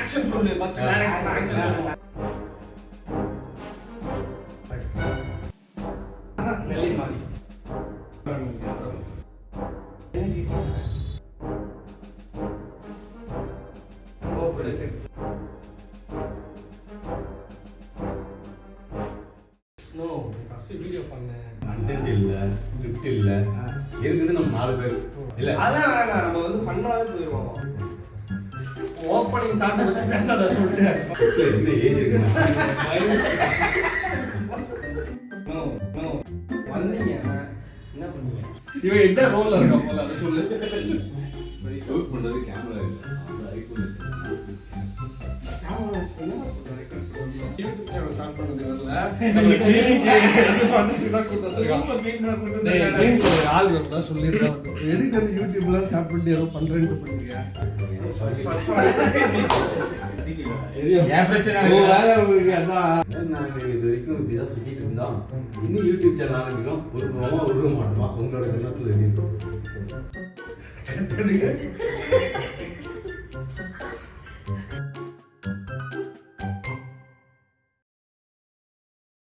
Action சொல்லு first direct action சொல்லு நெல்லி மாதிரி நோ ஃபர்ஸ்ட் வீடியோ பண்ணேன் கண்டென்ட் இல்ல ஸ்கிரிப்ட் இல்ல இருக்குது நம்ம 4 பேர் இல்ல அதான் வேணாம் நம்ம வந்து ஃபன்னாவே போயிடுவோம் ஓப்பனிங் சாப்பிட்டு பத்தி பேசாத சொல்லிட்டு என்ன ஏஜ் இருக்கு நோ நோ வந்தீங்க என்ன பண்ணீங்க இவன் என்ன ரோல்ல இருக்கா போல அதை சொல்லு. ஷூட் பண்றது கேமரா இல்ல அந்த ஐபோன் வச்சு யூடியூப் சேனல் ஸ்டார்ட் பண்ணது வரல. நம்ம கிளினிக் இது பண்றதுக்கு தான் கூட்டி வந்திருக்கான். டேய் கிளினிக் ஒரு ஆள் வேணும்னா சொல்லிருக்கான். எதுக்கு அந்த யூடியூப்ல ஸ்டார்ட் பண்ணி ஏதோ பண்றேன்னு பண்ணீங்க? ஏன் பிரச்சனை வேலை உங்களுக்கு அதான். நாங்க இது வரைக்கும் இப்படிதான் சுத்திட்டு இருந்தோம். இன்னும் யூடியூப் சேனல் ஆரம்பிக்கிறோம். ஒரு மாட்டோமா உங்களோட எண்ணத்துல இருக்கு.